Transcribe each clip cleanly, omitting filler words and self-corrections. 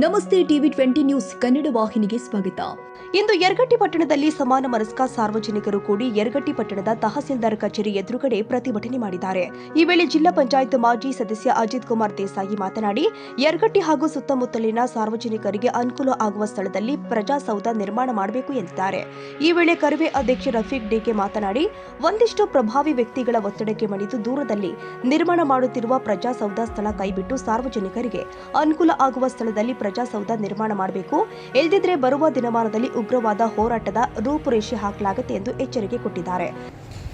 ನಮಸ್ತೆ TV 20 news Kannada ವಾಹಿನಿಗೆ ಸ್ವಾಗತ. ಇಂದು ಯರಗಟ್ಟಿ ಪಟ್ಟಣದಲ್ಲಿ ಸಮಾನ ಮನಸ್ಕ ಸಾರ್ವಜನಿಕರು ಕೂಡಿ ಯರಗಟ್ಟಿ ಪಟ್ಟಣದ ತಹಸೀಲ್ದಾರ್ ಕಚೇರಿ ಎದುರುಗಡೆ ಪ್ರತಿಭಟನೆ ಮಾಡಿದ್ದಾರೆ. ಈ ವೇಳೆ ಜಿಲ್ಲಾ ಪಂಚಾಯತ್ ಮಾಜಿ ಸದಸ್ಯ ಅಜಿತ್ ಕುಮಾರ್ ದೇಸಾಯಿ ಮಾತನಾಡಿ, ಯರಗಟ್ಟಿ ಹಾಗೂ ಸುತ್ತಮುತ್ತಲಿನ ಸಾರ್ವಜನಿಕರಿಗೆ ಅನುಕೂಲ ಆಗುವ ಸ್ಥಳದಲ್ಲಿ ಪ್ರಜಾಸೌಧ ನಿರ್ಮಾಣ ಮಾಡಬೇಕು ಎಂದಿದ್ದಾರೆ. ಈ ವೇಳೆ ಕರವೇ ಅಧ್ಯಕ್ಷ ರಫೀಕ್ ಡಿಕೆ ಮಾತನಾಡಿ, ಒಂದಿಷ್ಟು ಪ್ರಭಾವಿ ವ್ಯಕ್ತಿಗಳ ಒತ್ತಡಕ್ಕೆ ಮಣಿದು ದೂರದಲ್ಲಿ ನಿರ್ಮಾಣ ಮಾಡುತ್ತಿರುವ ಪ್ರಜಾಸೌಧ ಸ್ಥಳ ಕೈಬಿಟ್ಟು ಸಾರ್ವಜನಿಕರಿಗೆ ಅನುಕೂಲ ಆಗುವ ಸ್ಥಳದಲ್ಲಿ ಪ್ರಜಾಸೌಧ ನಿರ್ಮಾಣ ಮಾಡಬೇಕು. ಇಲ್ಲದಿದ್ದರೆ ಬರುವ ದಿನಮಾನದಲ್ಲಿ ಉಗ್ರವಾದ ಹೋರಾಟದ ರೂಪುರೇಷೆ ಹಾಕಲಾಗುತ್ತೆ ಎಂದು ಎಚ್ಚರಿಕೆ ಕೊಟ್ಟಿದ್ದಾರೆ.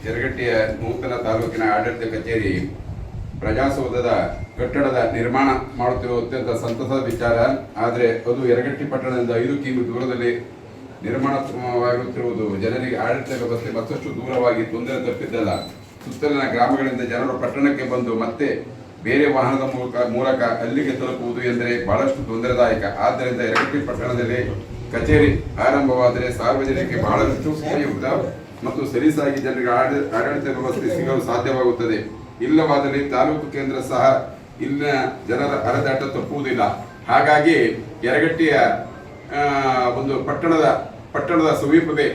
ಯರಗಟ್ಟಿಯ ನೂತನ ತಾಲೂಕಿನ ಆಡಳಿತ ಕಚೇರಿ ಪ್ರಜಾಸೌಧದ ಕಟ್ಟಡದ ನಿರ್ಮಾಣ ಮಾಡುತ್ತಿರುವ ಅತ್ಯಂತ ಸಂತಸದ ವಿಚಾರ. ಆದರೆ ಅದು ಯರಗಟ್ಟಿ ಪಟ್ಟಣದಿಂದ 5 ಕಿಮೀ ದೂರದಲ್ಲಿ ನಿರ್ಮಾಣವಾಗುತ್ತಿರುವುದು ಜನರಿಗೆ ಆಡಳಿತ ವ್ಯವಸ್ಥೆ ಮತ್ತಷ್ಟು ದೂರವಾಗಿ ತೊಂದರೆ ತಪ್ಪಿದ್ದಲ್ಲ. ಸುತ್ತಲಿನ ಗ್ರಾಮಗಳಿಂದ ಜನರು ಪಟ್ಟಣಕ್ಕೆ ಬಂದು ಮತ್ತೆ ಬೇರೆ ವಾಹನದ ಮೂಲಕ ಅಲ್ಲಿಗೆ ತಲುಪುವುದು ಎಂದರೆ ಬಹಳಷ್ಟು ತೊಂದರೆದಾಯಕ. ಆದ್ದರಿಂದ ಯರಗಟ್ಟಿ ಪಟ್ಟಣದಲ್ಲಿ ಕಚೇರಿ ಆರಂಭವಾದರೆ ಸಾರ್ವಜನಿಕರಿಗೆ ಬಹಳಷ್ಟು ಉಪಯುಕ್ತ ಮತ್ತು ಸಲೀಸಾಗಿ ಜನರಿಗೆ ಆಡಳಿತ ವ್ಯವಸ್ಥೆ ಸಿಗಲು ಸಾಧ್ಯವಾಗುತ್ತದೆ. ಇಲ್ಲವಾದಲ್ಲಿ ತಾಲೂಕು ಕೇಂದ್ರ ಸಹ ಇಲ್ಲಿನ ಜನರ ಅಲೆದಾಟ ತಪ್ಪುವುದಿಲ್ಲ. ಹಾಗಾಗಿ ಯರಗಟ್ಟಿಯ ಒಂದು ಪಟ್ಟಣದ ಸಮೀಪವೇ.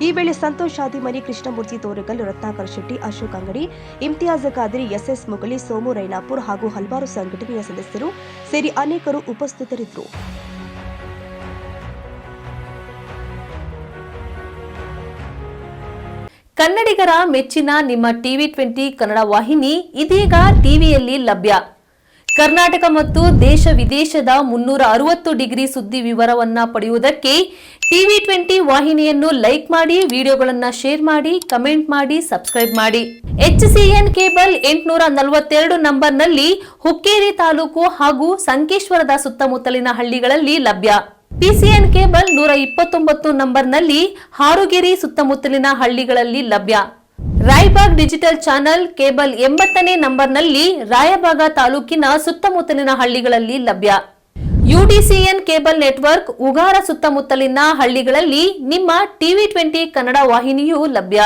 ಈ ವೇಳೆ ಸಂತೋಷ್ ಶಾದಿಮನಿ, ಕೃಷ್ಣಮೂರ್ತಿ ತೋರೆಗಲ್, ರತ್ನಾಕರ್ ಶೆಟ್ಟಿ, ಅಶೋಕ್ ಅಂಗಡಿ, ಇಮ್ತಿಯಾಜ್ ಖಾದ್ರಿ, ಎಸ್ಎಸ್ ಮುಗಳಿ, ಸೋಮು ರೈನಾಪುರ್ ಹಾಗೂ ಹಲವಾರು ಸಂಘಟನೆಯ ಸದಸ್ಯರು ಸೇರಿ ಅನೇಕರು ಉಪಸ್ಥಿತರಿದ್ದರು. ಕನ್ನಡಿಗರ ಮೆಚ್ಚಿನ ನಿಮ್ಮ ಟಿವಿ 20 ಕನ್ನಡ ವಾಹಿನಿ ಇದೀಗ ಟಿವಿಯಲ್ಲಿ ಲಭ್ಯ. ಕರ್ನಾಟಕ ಮತ್ತು ದೇಶ ವಿದೇಶದ 360 ಡಿಗ್ರಿ ಸುದ್ದಿ ವಿವರವನ್ನ ಪಡೆಯುವುದಕ್ಕೆ ಟಿವಿ 20 ವಾಹಿನಿಯನ್ನು ಲೈಕ್ ಮಾಡಿ, ವಿಡಿಯೋಗಳನ್ನು ಶೇರ್ ಮಾಡಿ, ಕಮೆಂಟ್ ಮಾಡಿ, ಸಬ್ಸ್ಕ್ರೈಬ್ ಮಾಡಿ. HCN ಕೇಬಲ್ 842 ನಂಬರ್ನಲ್ಲಿ ಹುಕ್ಕೇರಿ ತಾಲೂಕು ಹಾಗೂ ಸಂಕೇಶ್ವರದ ಸುತ್ತಮುತ್ತಲಿನ ಹಳ್ಳಿಗಳಲ್ಲಿ ಲಭ್ಯ. PCN ಕೇಬಲ್ 129 ನಂಬರ್ನಲ್ಲಿ ಹಾರುಗೆರೆ ಸುತ್ತಮುತ್ತಲಿನ ಹಳ್ಳಿಗಳಲ್ಲಿ ಲಭ್ಯ. ರಾಯಬಾಗ್ ಡಿಜಿಟಲ್ ಚಾನೆಲ್ ಕೇಬಲ್ 80ನೇ ನಂಬರ್ನಲ್ಲಿ ರಾಯಬಾಗ ತಾಲೂಕಿನ ಸುತ್ತಮುತ್ತಲಿನ ಹಳ್ಳಿಗಳಲ್ಲಿ ಲಭ್ಯ. UDCN ಕೇಬಲ್ ನೆಟ್ವರ್ಕ್ ಉಗಾರ ಸುತ್ತಮುತ್ತಲಿನ ಹಳ್ಳಿಗಳಲ್ಲಿ ನಿಮ್ಮ ಟಿವಿ 20 ಕನ್ನಡ ವಾಹಿನಿಯೂ ಲಭ್ಯ.